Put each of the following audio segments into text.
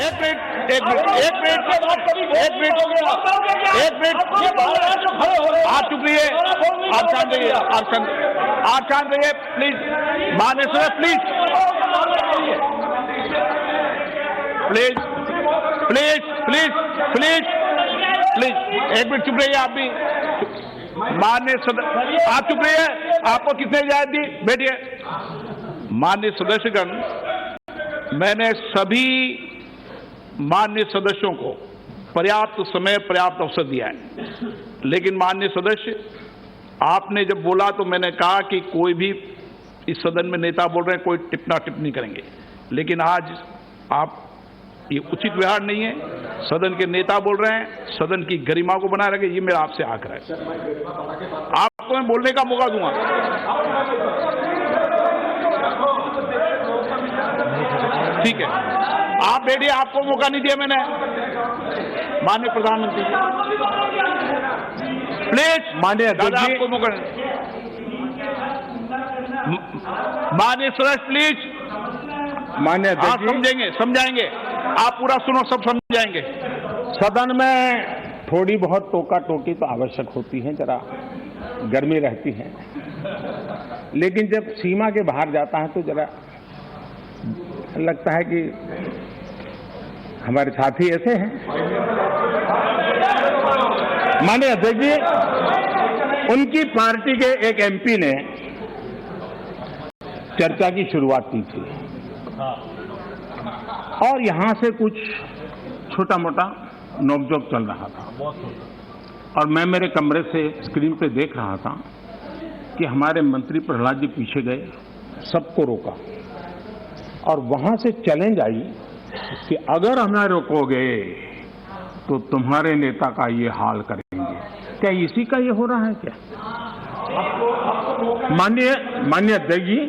एक मिनट एक मिनट एक मिनट एक मिनट एक मिनट आप चुप रहिए, आप शांत रहिए, आप शांत रहिए प्लीज। माननीय सदस्य please please please please please एक मिनट चुप रहिए आप भी। माननीय सदस्य आप चुप रहिए, आपको किसने इजाजत दी? बैठिए। माननीय सदस्यगण, मैंने सभी माननीय सदस्यों को पर्याप्त समय पर्याप्त अवसर दिया है, लेकिन माननीय सदस्य आपने जब बोला तो मैंने कहा कि कोई भी इस सदन में नेता बोल रहे हैं, कोई टिप्पणी टिप्पणी करेंगे, लेकिन आज आप ये उचित व्यवहार नहीं है। सदन के नेता बोल रहे हैं, सदन की गरिमा को बनाए रखें, ये मेरा आपसे आग्रह है। आपको मैं बोलने का मौका दूंगा। ठीक है, आप बैठिए, आपको मौका नहीं दिया मैंने। माननीय प्रधानमंत्री प्लीज, माननीय दादा आपको मौका नहीं। माननीय सदस्य प्लीज, माननीय आप समझेंगे, समझाएंगे, आप पूरा सुनो, सब समझाएंगे। सदन में थोड़ी बहुत टोका टोकी तो आवश्यक होती है, जरा गर्मी रहती है, लेकिन जब सीमा के बाहर जाता है तो जरा लगता है कि हमारे साथी ऐसे हैं। माननीय अध्यक्ष जी, उनकी पार्टी के एक एमपी ने चर्चा की शुरुआत की थी और यहां से कुछ छोटा मोटा नोकझोंक चल रहा था और मैं मेरे कमरे से स्क्रीन पे देख रहा था कि हमारे मंत्री प्रहलाद जी पीछे गए, सबको रोका और वहां से चैलेंज आई कि अगर हमें रोकोगे तो तुम्हारे नेता का ये हाल करेंगे। क्या इसी का ये हो रहा है क्या? माननीय अध्यक्ष जी,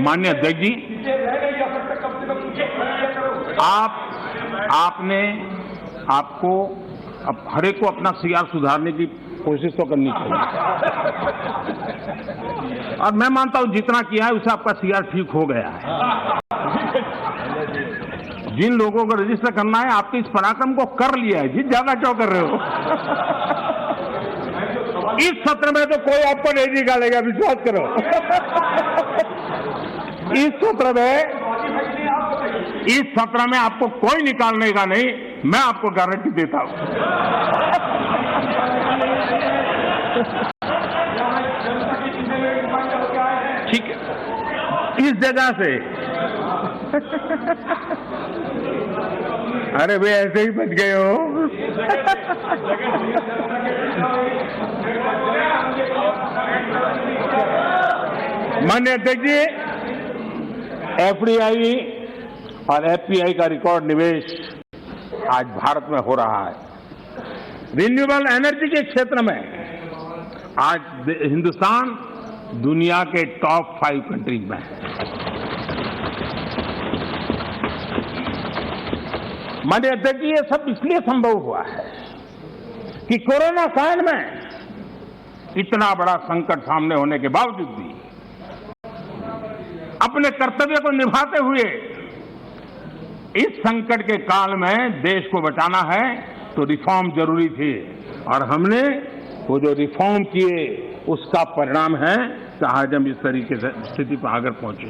माननीय अध्यक्ष जी, आपको अब हर एक को अपना सीआर सुधारने की कोशिश तो करनी चाहिए और मैं मानता हूं जितना किया है उससे आपका सीआर ठीक हो गया है। जिन लोगों को रजिस्टर करना है आपके इस पराक्रम को कर लिया है जी, ज्यादा क्यों कर रहे हो? इस सत्र में तो कोई आपको नहीं निकालेगा, विश्वास करो। इस सत्र में आपको कोई निकालने का नहीं, मैं आपको गारंटी देता हूं। ठीक है, इस जगह से अरे वे ऐसे ही बच गए हो। माननीय अध्यक्ष जी, एफडीआई और एफपीआई का रिकॉर्ड निवेश आज भारत में हो रहा है। रिन्यूएबल एनर्जी के क्षेत्र में आज हिंदुस्तान दुनिया के टॉप 5 कंट्रीज में है। माननीय अध्यक्ष जी, ये सब इसलिए संभव हुआ है कि कोरोना काल में इतना बड़ा संकट सामने होने के बावजूद भी अपने कर्तव्य को निभाते हुए इस संकट के काल में देश को बचाना है तो रिफॉर्म जरूरी थी और हमने वो जो रिफॉर्म किए उसका परिणाम है कि आज हम इस तरीके से स्थिति पर आगे पहुंचे।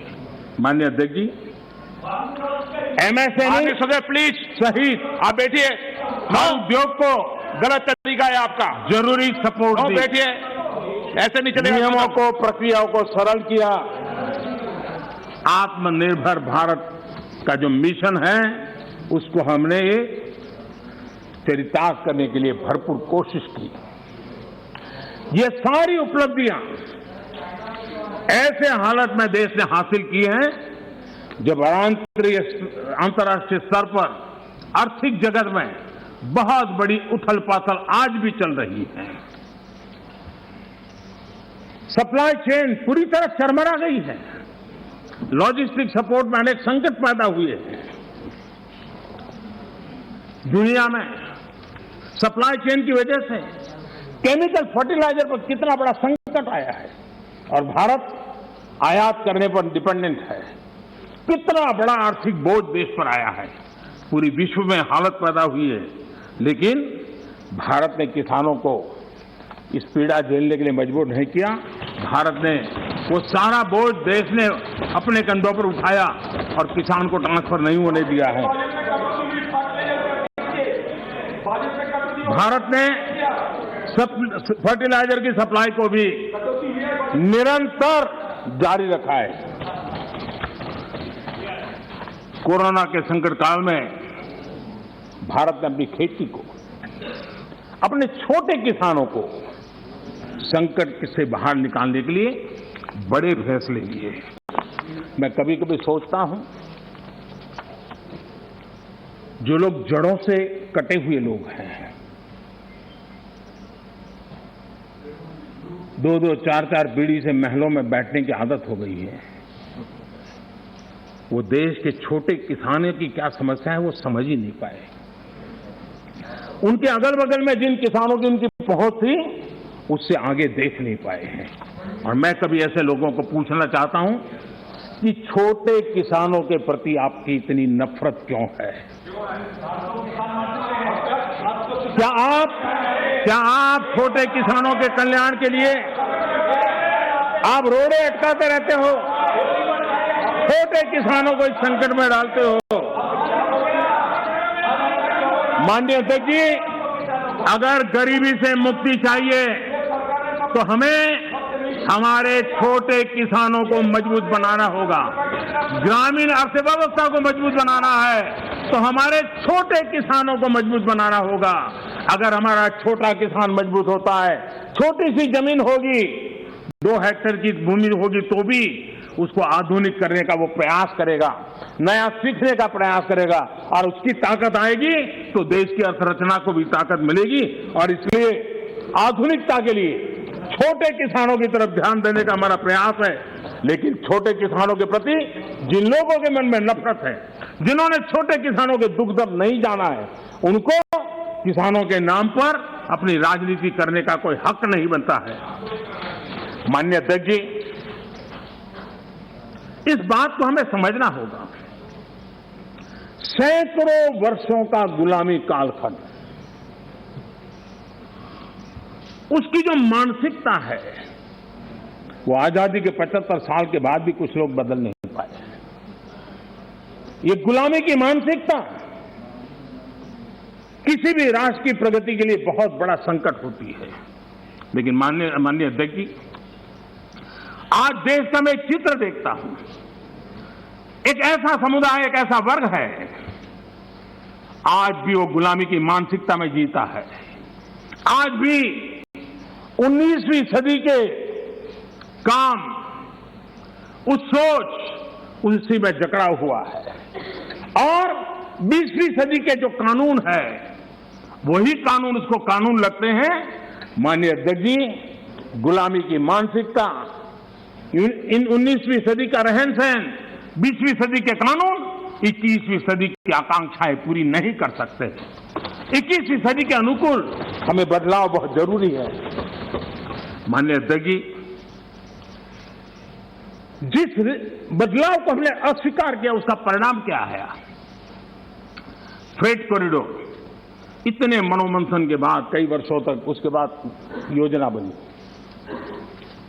माननीय अध्यक्ष जी, एमएसएमई सदस्य प्लीज सहित आप बैठिए। उद्योग को गलत तरीका है आपका, जरूरी सपोर्ट दी, बैठिए, ऐसे नहीं चलेगा। नियमों को, प्रक्रियाओं को सरल किया। आत्मनिर्भर भारत का जो मिशन है उसको हमने चरितार्थ करने के लिए भरपूर कोशिश की। ये सारी उपलब्धियां ऐसे हालत में देश ने हासिल की हैं जब अंतर्राष्ट्रीय स्तर पर आर्थिक जगत में बहुत बड़ी उथल पाथल आज भी चल रही है। सप्लाई चेन पूरी तरह चरमरा गई है। लॉजिस्टिक सपोर्ट में अनेक संकट पैदा हुए हैं। दुनिया में सप्लाई चेन की वजह से केमिकल फर्टिलाइजर पर कितना बड़ा संकट आया है और भारत आयात करने पर डिपेंडेंट है। कितना बड़ा आर्थिक बोझ देश पर आया है, पूरी विश्व में हालत पैदा हुई है, लेकिन भारत ने किसानों को इस पीड़ा झेलने के लिए मजबूर नहीं किया। भारत ने वो सारा बोझ देश ने अपने कंधों पर उठाया और किसान को ट्रांसफर नहीं होने दिया है। भारत ने फर्टिलाइजर की सप्लाई को भी निरंतर जारी रखा है। कोरोना के संकट काल में भारत ने अपनी खेती को, अपने छोटे किसानों को संकट से बाहर निकालने के लिए बड़े फैसले लिए। मैं कभी कभी सोचता हूं, जो लोग जड़ों से कटे हुए लोग हैं, 2-2, 4-4 पीढ़ी से महलों में बैठने की आदत हो गई है, वो देश के छोटे किसानों की क्या समस्या है वो समझ ही नहीं पाए। उनके अगल बगल में जिन किसानों की उनकी पहुंच थी, उससे आगे देख नहीं पाए हैं। और मैं कभी ऐसे लोगों को पूछना चाहता हूं कि छोटे किसानों के प्रति आपकी इतनी नफरत क्यों है? क्या आप छोटे किसानों के कल्याण के लिए आप रोड़े अटकाते रहते हो? छोटे किसानों को इस संकट में डालते हो। माननीय अध्यक्ष जी, अगर गरीबी से मुक्ति चाहिए तो हमें हमारे छोटे किसानों को मजबूत बनाना होगा। ग्रामीण अर्थव्यवस्था को मजबूत बनाना है तो हमारे छोटे किसानों को मजबूत बनाना होगा। अगर हमारा छोटा किसान मजबूत होता है, छोटी सी जमीन होगी, 2 हेक्टेयर की भूमि होगी, तो भी उसको आधुनिक करने का वो प्रयास करेगा, नया सीखने का प्रयास करेगा, और उसकी ताकत आएगी तो देश की अर्थरचना को भी ताकत मिलेगी। और इसलिए आधुनिकता के लिए छोटे किसानों की तरफ ध्यान देने का हमारा प्रयास है। लेकिन छोटे किसानों के प्रति जिन लोगों के मन में नफरत है, जिन्होंने छोटे किसानों के दुख दर्द नहीं जाना है, उनको किसानों के नाम पर अपनी राजनीति करने का कोई हक नहीं बनता है। माननीय अध्यक्ष जी, इस बात को हमें समझना होगा, सैकड़ों वर्षों का गुलामी कालखंड, उसकी जो मानसिकता है वो आजादी के 75 साल के बाद भी कुछ लोग बदल नहीं पाए। ये गुलामी की मानसिकता किसी भी राष्ट्र की प्रगति के लिए बहुत बड़ा संकट होती है। लेकिन माननीय अध्यक्ष जी, आज देश का मैं चित्र देखता हूं, एक ऐसा समुदाय, एक ऐसा वर्ग है, आज भी वो गुलामी की मानसिकता में जीता है। आज भी 19वीं सदी के काम, उस सोच, उसी में जकड़ा हुआ है। और 20वीं सदी के जो कानून है, वही कानून उसको कानून लगते हैं। माननीय अध्यक्ष जी, गुलामी की मानसिकता, इन 19वीं सदी का रहन सहन, 20वीं सदी के कानून 21वीं सदी की आकांक्षाएं पूरी नहीं कर सकते। 21वीं सदी के अनुकूल हमें बदलाव बहुत जरूरी है। माननीय अध्यक्ष जी, जिस बदलाव को हमने अस्वीकार किया, उसका परिणाम क्या है? फ्रेट कॉरिडोर, इतने मनोमंथन के बाद, कई वर्षों तक उसके बाद योजना बनी,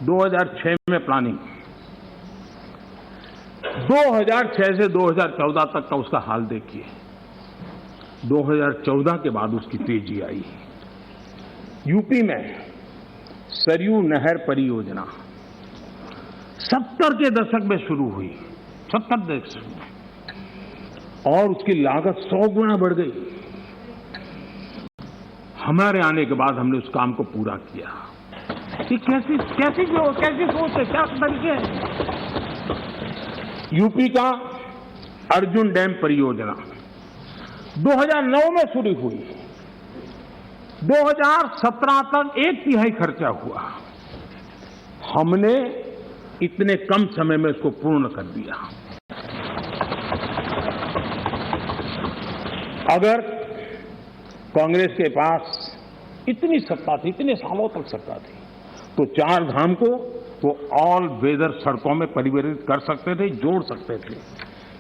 2006 में प्लानिंग, 2006 से 2014 तक का उसका हाल देखिए। 2014 के बाद उसकी तेजी आई। यूपी में सरयू नहर परियोजना 70 के दशक में शुरू हुई, 70 दशक में, और उसकी लागत 100 गुना बढ़ गई। हमारे आने के बाद हमने उस काम को पूरा किया। ये कैसी सोच है, क्या तरीके हैं? यूपी का अर्जुन डैम परियोजना 2009 में शुरू हुई, 2017 तक 1/3 खर्चा हुआ। हमने इतने कम समय में इसको पूर्ण कर दिया। अगर कांग्रेस के पास इतनी सत्ता थी, इतने सालों तक सत्ता थी, तो 4 धाम को वो ऑल वेदर सड़कों में परिवर्तित कर सकते थे, जोड़ सकते थे।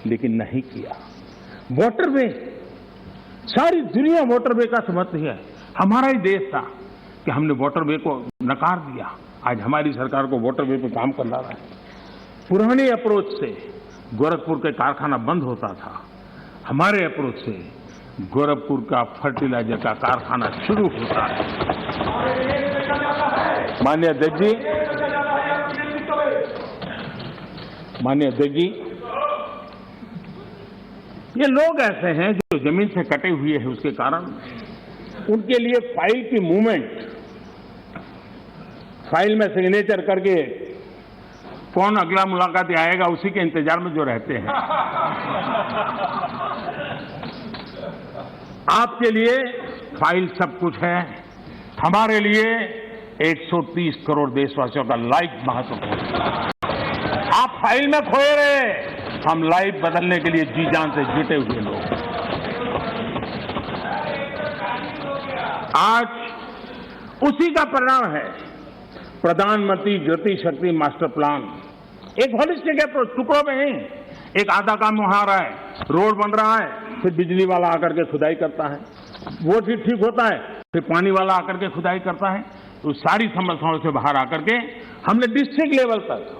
लेकिन नहीं किया। वाटरवे, सारी दुनिया वाटरवे का समर्थन है। हमारा ही देश था कि हमने वाटरवे को नकार दिया। आज हमारी सरकार को वाटरवे पे काम करना रहा है। पुराने अप्रोच से गोरखपुर के कारखाना बंद होता था, हमारे अप्रोच से गोरखपुर का फर्टिलाइजर का कारखाना शुरू होता है। माननीय अध्यक्ष जी, ये लोग ऐसे हैं जो जमीन से कटे हुए हैं, उसके कारण उनके लिए फाइल की मूवमेंट, फाइल में सिग्नेचर करके कौन अगला मुलाकात आएगा उसी के इंतजार में जो रहते हैं। आपके लिए फाइल सब कुछ है, हमारे लिए 130 करोड़ देशवासियों का लाइफ महत्वपूर्ण है। आप फाइल में खोए रहे, हम लाइफ बदलने के लिए जी जान से जुटे हुए लोग। आज उसी का परिणाम है प्रधानमंत्री गति शक्ति मास्टर प्लान। एक होलिस्टिक अप्रोच, टुकड़ों में नहीं। एक आधा काम वहां रहा है, रोड बन रहा है, फिर बिजली वाला आकर के खुदाई करता है, वो ठीक होता है, फिर पानी वाला आकर के खुदाई करता है। तो सारी समस्याओं से बाहर आकर के हमने डिस्ट्रिक्ट लेवल तक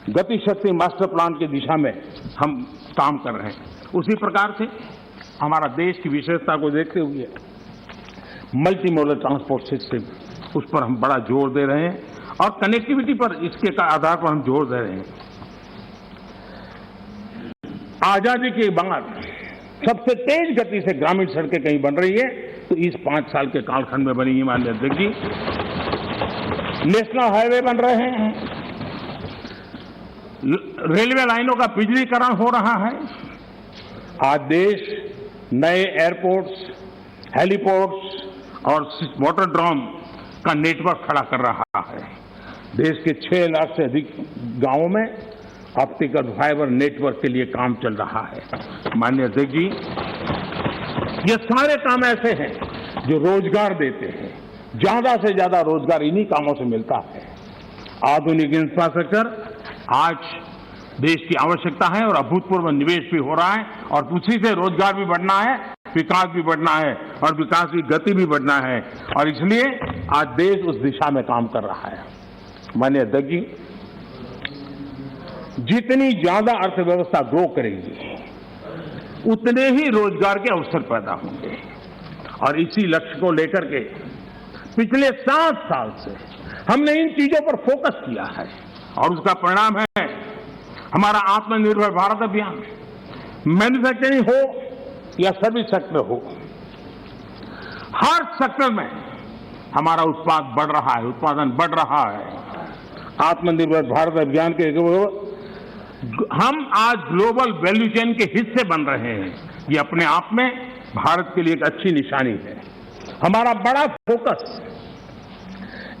गति शक्ति मास्टर प्लान की दिशा में हम काम कर रहे हैं। उसी प्रकार से हमारा देश की विशेषता को देखते हुए मल्टी मॉडल ट्रांसपोर्ट सिस्टम, उस पर हम बड़ा जोर दे रहे हैं और कनेक्टिविटी पर इसके आधार पर हम जोर दे रहे हैं। आजादी के बाद सबसे तेज गति से ग्रामीण सड़कें कहीं बन रही है तो इस 5 साल के कालखंड में बनी है। माननीय अध्यक्ष जी, नेशनल हाईवे बन रहे हैं, रेलवे लाइनों का बिजलीकरण हो रहा है। आज देश नए एयरपोर्ट्स, हेलीपोर्ट्स और वाटरड्रॉम का नेटवर्क खड़ा कर रहा है। देश के 6 लाख से अधिक गांवों में ऑप्टिकल फाइबर नेटवर्क के लिए काम चल रहा है। माननीय अध्यक्ष जी, ये सारे काम ऐसे हैं जो रोजगार देते हैं। ज्यादा से ज्यादा रोजगार इन्हीं कामों से मिलता है। आधुनिक इंफ्रास्ट्रक्चर आज देश की आवश्यकता है और अभूतपूर्व निवेश भी हो रहा है और उसी से रोजगार भी बढ़ना है, विकास भी बढ़ना है और विकास की गति भी बढ़ना है और इसलिए आज देश उस दिशा में काम कर रहा है। माननीय अध्यक्ष जी, जितनी ज्यादा अर्थव्यवस्था ग्रो करेगी उतने ही रोजगार के अवसर पैदा होंगे और इसी लक्ष्य को लेकर के पिछले 7 साल से हमने इन चीजों पर फोकस किया है और उसका परिणाम है हमारा आत्मनिर्भर भारत अभियान। मैन्युफैक्चरिंग हो या सर्विस सेक्टर हो, हर सेक्टर में हमारा उत्पाद बढ़ रहा है, उत्पादन बढ़ रहा है। आत्मनिर्भर भारत अभियान के हम आज ग्लोबल वैल्यू चेन के हिस्से बन रहे हैं। ये अपने आप में भारत के लिए एक अच्छी निशानी है। हमारा बड़ा फोकस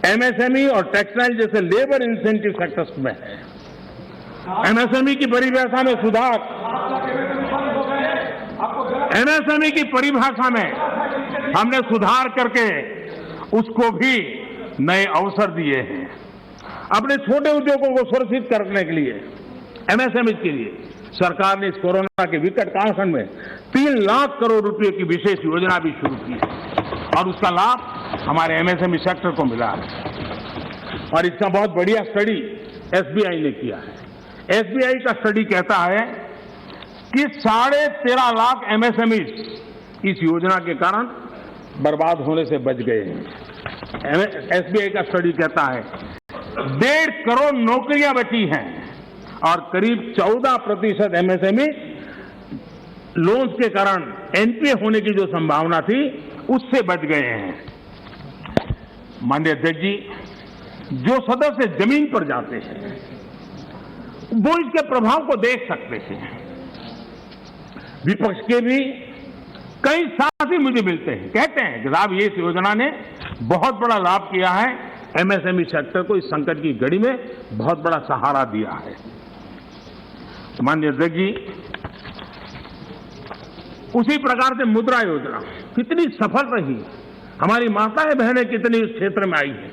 एमएसएमई और टेक्सटाइल जैसे लेबर इंसेंटिव सेक्टर्स में है। एमएसएमई की परिभाषा में सुधार, एमएसएमई की परिभाषा में हमने सुधार करके उसको भी नए अवसर दिए हैं। अपने छोटे उद्योगों को सुरक्षित करने के लिए, एमएसएमई के लिए सरकार ने इस कोरोना के विकट कालखंड में 3 लाख करोड़ रुपए की विशेष योजना भी शुरू की है और उसका लाभ हमारे एमएसएमई सेक्टर को मिला है। और इसका बहुत बढ़िया स्टडी एसबीआई ने किया है। एसबीआई का स्टडी कहता है कि 13.5 लाख एमएसएमई इस योजना के कारण बर्बाद होने से बच गए हैं। एसबीआई का स्टडी कहता है 1.5 करोड़ नौकरियां बची हैं और करीब 14% एमएसएमई लोन्स के कारण एनपीए होने की जो संभावना थी उससे बच गए हैं। माननीय अध्यक्ष जी, जो सदस्य जमीन पर जाते हैं वो इसके प्रभाव को देख सकते हैं। विपक्ष के भी कई साथी मुझे मिलते हैं, कहते हैं कि साहब ये इस योजना ने बहुत बड़ा लाभ किया है, एमएसएमई सेक्टर को इस संकट की घड़ी में बहुत बड़ा सहारा दिया है। माननीय अध्यक्ष जी, उसी प्रकार से मुद्रा योजना कितनी सफल रही, हमारी माताएं बहनें कितनी इस क्षेत्र में आई हैं।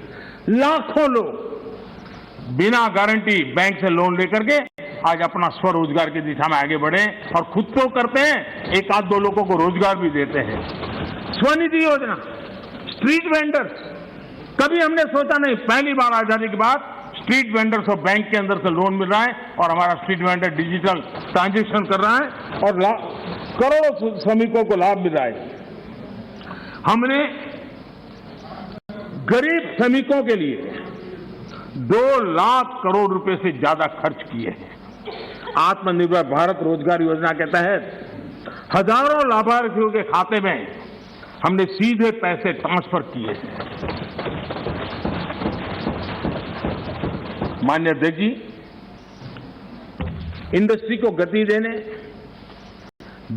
लाखों लोग बिना गारंटी बैंक से लोन लेकर के आज अपना स्वरोजगार की दिशा में आगे बढ़े और खुद तो करते हैं, एक आध दो लोगों को रोजगार भी देते हैं। स्वनिधि योजना, स्ट्रीट वेंडर्स, कभी हमने सोचा नहीं, पहली बार आजादी के बाद स्ट्रीट वेंडर्स और बैंक के अंदर से लोन मिल रहा है और हमारा स्ट्रीट वेंडर डिजिटल ट्रांजैक्शन कर रहा है और करोड़ों श्रमिकों को लाभ मिल रहा है। हमने गरीब श्रमिकों के लिए 2 लाख करोड़ रुपए से ज्यादा खर्च किए हैं। आत्मनिर्भर भारत रोजगार योजना के तहत हजारों लाभार्थियों के खाते में हमने सीधे पैसे ट्रांसफर किए हैं। माननीय अध्यक्ष जी, इंडस्ट्री को गति देने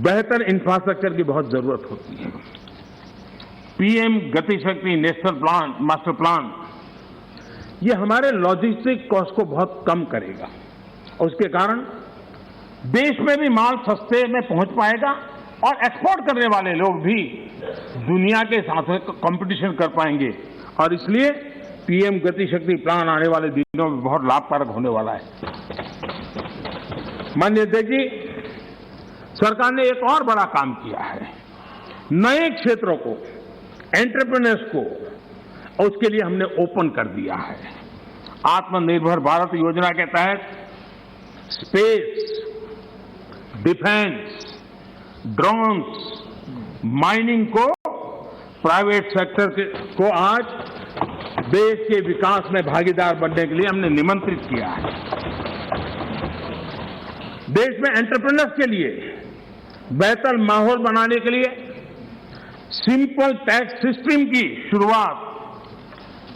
बेहतर इंफ्रास्ट्रक्चर की बहुत जरूरत होती है। पीएम गति शक्ति नेशनल प्लान, मास्टर प्लान, ये हमारे लॉजिस्टिक कॉस्ट को बहुत कम करेगा और उसके कारण देश में भी माल सस्ते में पहुंच पाएगा और एक्सपोर्ट करने वाले लोग भी दुनिया के साथ कंपटीशन कर पाएंगे और इसलिए पीएम गति शक्ति प्लान आने वाले दिनों में बहुत लाभकारक होने वाला है। माननीय अध्यक्ष जी, सरकार ने एक और बड़ा काम किया है। नए क्षेत्रों को, एंटरप्रेन्योर्स को, और उसके लिए हमने ओपन कर दिया है। आत्मनिर्भर भारत योजना के तहत स्पेस, डिफेंस, ड्रोन्स, माइनिंग को प्राइवेट सेक्टर को आज देश के विकास में भागीदार बनने के लिए हमने निमंत्रित किया है। देश में एंटरप्रेन्योर्स के लिए बेहतर माहौल बनाने के लिए सिंपल टैक्स सिस्टम की शुरुआत,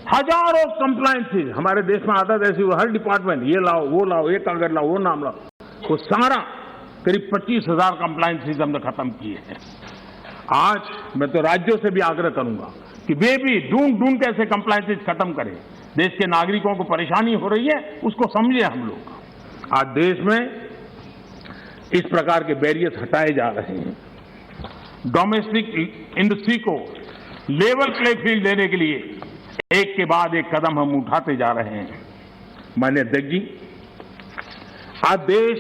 हजारों कंप्लायंसेस हमारे देश में आदत ऐसी, हर डिपार्टमेंट ये लाओ, वो लाओ, ये कागज लाओ, वो नाम लाओ, वो सारा करीब 25,000 कंप्लायंसेस हमने खत्म किए हैं। आज मैं तो राज्यों से भी आग्रह करूंगा कि वे भी ढूंढ के ऐसे कंप्लायंसेस खत्म करें। देश के नागरिकों को परेशानी हो रही है, उसको समझे हम लोग। आज देश में इस प्रकार के बैरियर्स हटाए जा रहे हैं। डोमेस्टिक इंडस्ट्री को लेवल प्ले फील्ड देने के लिए एक के बाद एक कदम हम उठाते जा रहे हैं। माननीय अध्यक्ष जी, आज देश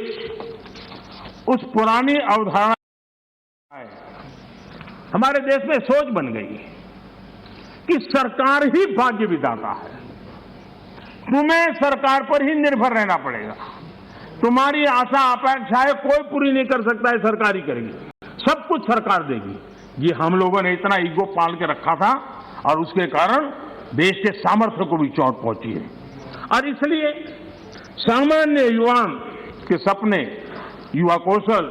उस पुरानी अवधारणा है, हमारे देश में सोच बन गई कि सरकार ही भाग्य विधाता है, तुम्हें सरकार पर ही निर्भर रहना पड़ेगा, तुम्हारी आशा अपेक्षाएं कोई पूरी नहीं कर सकता है, सरकार ही करेगी, सब कुछ सरकार देगी। ये हम लोगों ने इतना ईगो पाल के रखा था और उसके कारण देश के सामर्थ्य को भी चोट पहुंची है। और इसलिए सामान्य युवा के सपने, युवा कौशल।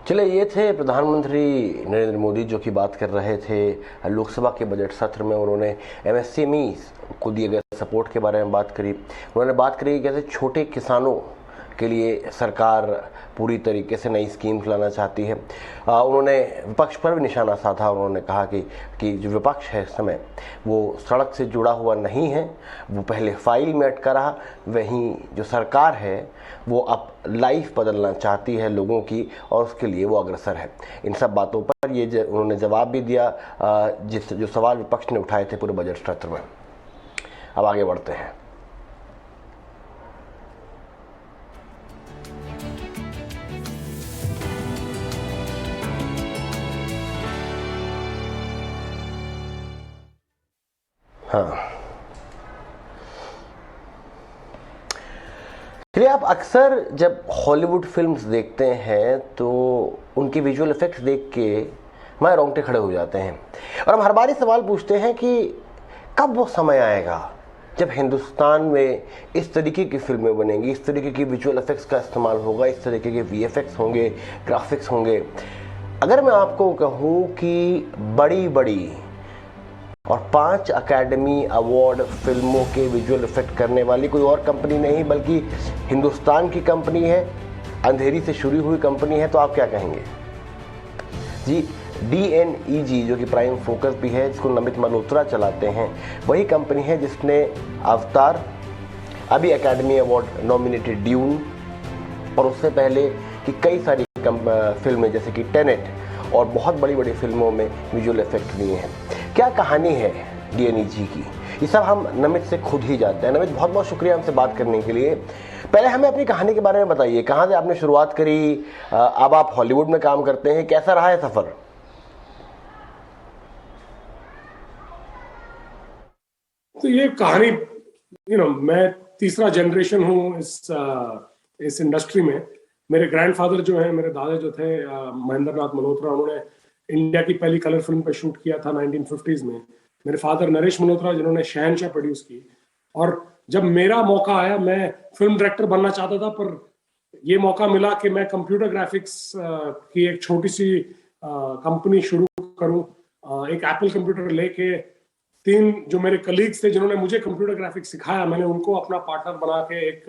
चले, ये थे प्रधानमंत्री नरेंद्र मोदी जो कि बात कर रहे थे लोकसभा के बजट सत्र में। उन्होंने एमएसएमई को दिए गए सपोर्ट के बारे में बात करी। उन्होंने बात करी कि कैसे छोटे किसानों के लिए सरकार पूरी तरीके से नई स्कीम लाना चाहती है। उन्होंने विपक्ष पर भी निशाना साधा। उन्होंने कहा कि जो विपक्ष है इस समय वो सड़क से जुड़ा हुआ नहीं है, वो पहले फाइल में अटका रहा, वहीं जो सरकार है वो अब लाइफ बदलना चाहती है लोगों की और उसके लिए वो अग्रसर है। इन सब बातों पर ये उन्होंने जवाब भी दिया जो सवाल विपक्ष ने उठाए थे पूरे बजट सत्र में। अब आगे बढ़ते हैं। हाँ, चलिए, आप अक्सर जब हॉलीवुड फिल्म्स देखते हैं तो उनके विजुअल इफेक्ट्स देख के हमारे रोंगटे खड़े हो जाते हैं और हम हर बार सवाल पूछते हैं कि कब वो समय आएगा जब हिंदुस्तान में इस तरीके की फिल्में बनेंगी, इस तरीके की विजुअल इफेक्ट्स का इस्तेमाल होगा, इस तरीके के वीएफएक्स होंगे, ग्राफिक्स होंगे। अगर मैं आपको कहूँ कि बड़ी बड़ी और 5 अकेडमी अवार्ड फिल्मों के विजुअल इफेक्ट करने वाली कोई और कंपनी नहीं बल्कि हिंदुस्तान की कंपनी है, अंधेरी से शुरू हुई कंपनी है, तो आप क्या कहेंगे जी? DNEG जो कि प्राइम फोकस भी है, जिसको नमित मल्होत्रा चलाते हैं, वही कंपनी है जिसने अवतार, अभी अकेडमी अवार्ड नॉमिनेटेड ड्यून और उससे पहले कि कई सारी फिल्में जैसे कि टेनेट और बहुत बड़ी बड़ी फिल्मों में विजुअल इफेक्ट लिए हैं। क्या कहानी है DNEG की? ये सब हम नमित से खुद ही जानते हैं। नमित, बहुत बहुत शुक्रिया हमसे बात करने के लिए। पहले हमें अपनी कहानी के बारे में बताइए, कहाँ से आपने शुरुआत करी, अब आप हॉलीवुड में काम करते हैं, कैसा रहा है सफर? तो ये कहानी मैं तीसरा जनरेशन हूँ इस इंडस्ट्री में। मेरे ग्रैंडफादर जो है, मेरे दादा जो थे महेंद्र नाथ मल्होत्रा, उन्होंने इंडिया की पहली कलर फिल्म पे शूट किया था 1950s में। मेरे फादर नरेश मल्होत्रा जिन्होंने शहंशाह प्रोड्यूस की। और जब मेरा मौका आया, मैं फिल्म डायरेक्टर बनना चाहता था, पर ये मौका मिला कि मैं कंप्यूटर ग्राफिक्स की एक छोटी सी कंपनी शुरू करूं। एक एप्पल कंप्यूटर लेके 3 जो मेरे कलीग्स थे जिन्होंने मुझे कंप्यूटर ग्राफिक्स सिखाया, मैंने उनको अपना पार्टनर बना के एक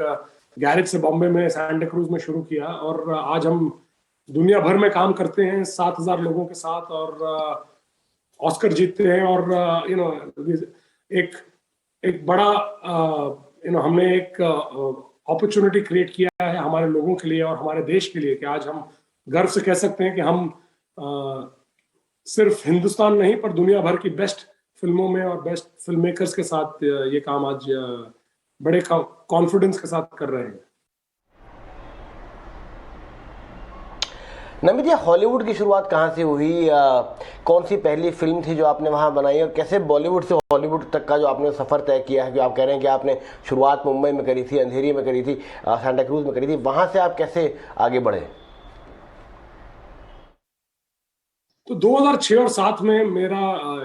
गैरेज से बॉम्बे में सांता क्रूज में शुरू किया। और आज हम दुनिया भर में काम करते हैं 7000 लोगों के साथ, और ऑस्कर जीतते हैं। और एक बड़ा हमने एक अपॉर्चुनिटी क्रिएट किया है हमारे लोगों के लिए और हमारे देश के लिए, कि आज हम गर्व से कह सकते हैं कि हम सिर्फ हिंदुस्तान नहीं पर दुनिया भर की बेस्ट फिल्मों में और बेस्ट फिल्म मेकर्स के साथ ये काम आज बड़े कॉन्फिडेंस के साथ कर रहे हैं। नमित, ये हॉलीवुड की शुरुआत कहाँ से हुई? कौन सी पहली फिल्म थी जो आपने वहाँ बनाई, और कैसे बॉलीवुड से हॉलीवुड तक का जो आपने सफ़र तय किया है? जो आप कह रहे हैं कि आपने शुरुआत मुंबई में करी थी, अंधेरी में करी थी, सांता क्रूज में करी थी, वहाँ से आप कैसे आगे बढ़े? तो 2006 और 7 में मेरा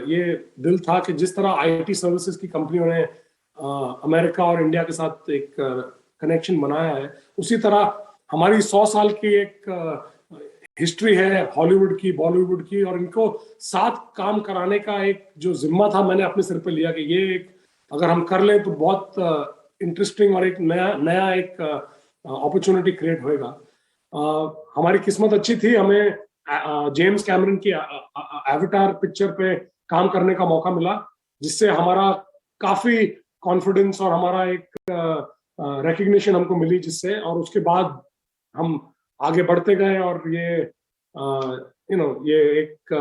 ये दिल था कि जिस तरह आईटी सर्विसेज की कंपनियों ने अमेरिका और इंडिया के साथ एक कनेक्शन बनाया है, उसी तरह हमारी 100 साल की एक हिस्ट्री है हॉलीवुड की, बॉलीवुड की, और इनको साथ काम कराने का एक जो जिम्मा था मैंने अपने सिर पे लिया कि ये एक अगर हम कर लें तो बहुत इंटरेस्टिंग और एक नया एक अपॉर्चुनिटी क्रिएट होएगा। हमारी किस्मत अच्छी थी, हमें जेम्स कैमरन की एवेटार पिक्चर पे काम करने का मौका मिला, जिससे हमारा काफी कॉन्फिडेंस और हमारा एक रिकग्निशन हमको मिली, जिससे और उसके बाद हम आगे बढ़ते गए और ये ये एक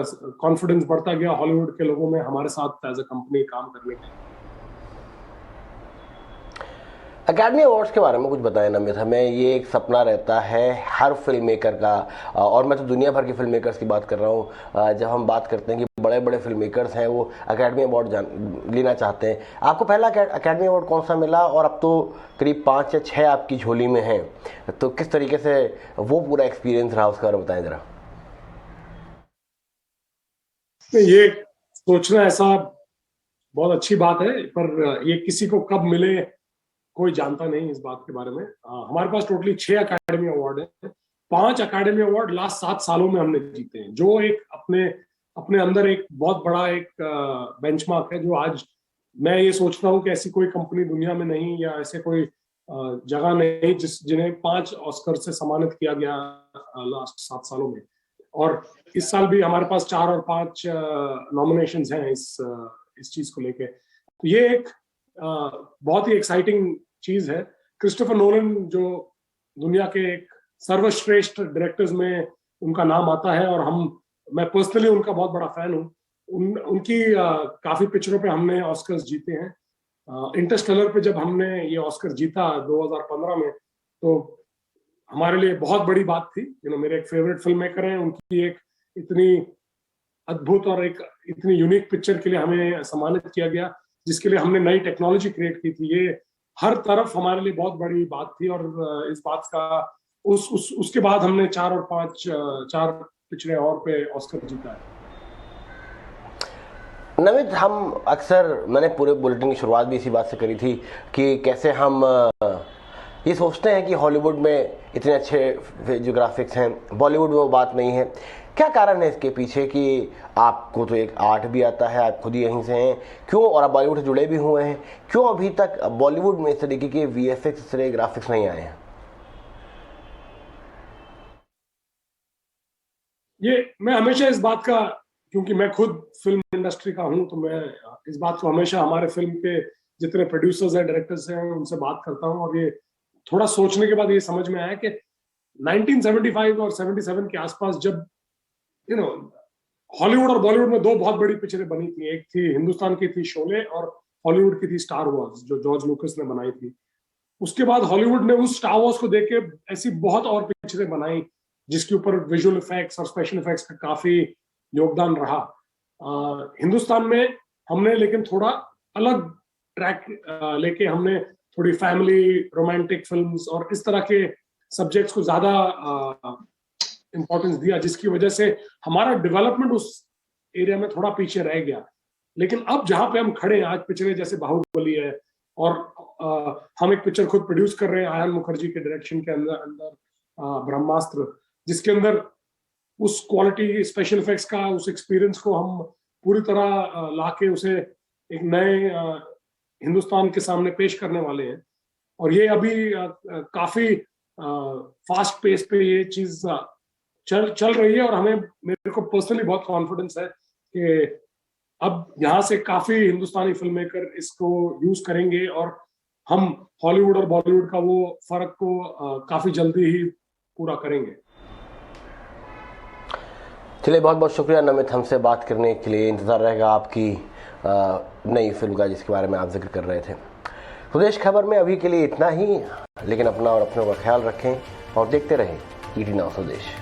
कॉन्फिडेंस बढ़ता गया हॉलीवुड के लोगों में हमारे साथ एज अ कंपनी काम करने के। अकेडमी अवार्ड्स के बारे में कुछ बताएं नमित। हमें ये एक सपना रहता है हर फिल्म मेकर का, और मैं तो दुनिया भर के फिल्म मेकर्स की बात कर रहा हूँ। जब हम बात करते हैं कि बड़े बड़े फिल्म मेकर्स हैं वो अकेडमी अवार्ड लेना चाहते हैं, आपको पहला अकेडमी अवार्ड कौन सा मिला? और अब तो करीब 5 या 6 आपकी झोली में हैं, तो किस तरीके से वो पूरा एक्सपीरियंस रहा, उसके बारे में बताएं जरा। ये सोचना ऐसा बहुत अच्छी बात है, पर ये किसी को कब मिले कोई जानता नहीं इस बात के बारे में। हमारे पास टोटली 6 अकेडमी अवार्ड है। 5 अकेडमी अवार्ड लास्ट 7 सालों में हमने जीते हैं, जो एक अपने अंदर एक बहुत बड़ा एक बेंचमार्क है, जो आज मैं ये सोचता हूँ कि ऐसी कोई कंपनी दुनिया में नहीं, या ऐसे कोई जगह नहीं जिन्हें 5 ऑस्कर से सम्मानित किया गया लास्ट 7 सालों में। और इस साल भी हमारे पास 4 और 5 नॉमिनेशंस हैं इस चीज को लेके। तो ये एक बहुत ही एक्साइटिंग चीज है। क्रिस्टोफर नोलन जो दुनिया के एक सर्वश्रेष्ठ डायरेक्टर्स में उनका नाम आता है, और मैं पर्सनली उनका बहुत बड़ा फैन हूँ। उनकी काफी पिक्चरों पे हमने ऑस्कर्स जीते हैं। इंटरस्टेलर पे जब हमने ये ऑस्कर जीता 2015 में, तो हमारे लिए बहुत बड़ी बात थी। मेरे एक फेवरेट फिल्म मेकर हैं, उनकी एक इतनी अद्भुत और एक इतनी यूनिक पिक्चर के लिए हमें सम्मानित किया गया, जिसके लिए हमने नई टेक्नोलॉजी क्रिएट की थी। ये हर तरफ हमारे लिए बहुत बड़ी बात थी, और इस बात का उसके बाद हमने 4 और 4 पिछले और पे ऑस्कर जीता है। नमित, हम अक्सर, मैंने पूरे बुलेटिन की शुरुआत भी इसी बात से करी थी कि कैसे हम ये सोचते हैं कि हॉलीवुड में इतने अच्छे जो ग्राफिक्स हैं, बॉलीवुड में वो बात नहीं है। क्या कारण है इसके पीछे कि आपको तो एक आर्ट भी आता है, आप खुद ही यहीं से हैं, क्यों, और आप बॉलीवुड से जुड़े भी हुए हैं, क्यों अभी तक बॉलीवुड में इस तरीके के वीएफएक्स, इस तरह ग्राफिक्स नहीं आए हैं? ये मैं हमेशा इस बात का, क्योंकि मैं खुद फिल्म इंडस्ट्री का हूं, तो मैं इस बात को हमेशा हमारे फिल्म के जितने प्रोड्यूसर्स हैं, डायरेक्टर्स हैं, उनसे बात करता हूं। और ये थोड़ा सोचने के बाद ये समझ में आया कि 1975 और 77 के आसपास जब हॉलीवुड और बॉलीवुड में 2 बहुत बड़ी पिक्चरें बनी थी। एक थी हिंदुस्तान की थी शोले, और हॉलीवुड की थी स्टार वॉर्स, जो जॉर्ज लूकस ने बनाई थी। उसके बाद हॉलीवुड ने उस स्टार वॉर्स को देख के ऐसी बहुत और पिक्चरें बनाई जिसके ऊपर विजुअल इफेक्ट्स और स्पेशल इफेक्ट्स का काफी योगदान रहा। हिंदुस्तान में हमने लेकिन थोड़ा अलग ट्रैक लेके हमने थोड़ी फैमिली रोमांटिक फिल्म्स और इस तरह के सब्जेक्ट्स को ज्यादा इंपॉर्टेंस दिया, जिसकी वजह से हमारा डेवलपमेंट उस एरिया में थोड़ा पीछे रह गया। लेकिन अब जहां पे हम खड़े हैं आज, पिक्चरें जैसे बाहुबली है और हम एक पिक्चर खुद प्रोड्यूस कर रहे हैं आयन मुखर्जी के डायरेक्शन के अंदर ब्रह्मास्त्र, जिसके अंदर उस क्वालिटी स्पेशल इफेक्ट्स का उस एक्सपीरियंस को हम पूरी तरह लाके उसे एक नए हिंदुस्तान के सामने पेश करने वाले हैं। और ये अभी काफी फास्ट पेस पे ये चीज चल रही है और मेरे को पर्सनली बहुत कॉन्फिडेंस है कि अब यहाँ से काफी हिंदुस्तानी फिल्म मेकर इसको यूज करेंगे और हम हॉलीवुड और बॉलीवुड का वो फर्क को काफी जल्दी ही पूरा करेंगे। चलिए, बहुत बहुत शुक्रिया नमित हमसे बात करने के लिए। इंतजार रहेगा आपकी नई फिल्म का जिसके बारे में आप जिक्र कर रहे थे। स्वदेश खबर में अभी के लिए इतना ही, लेकिन अपना और अपनों का ख्याल रखें और देखते रहें ET Now स्वदेश।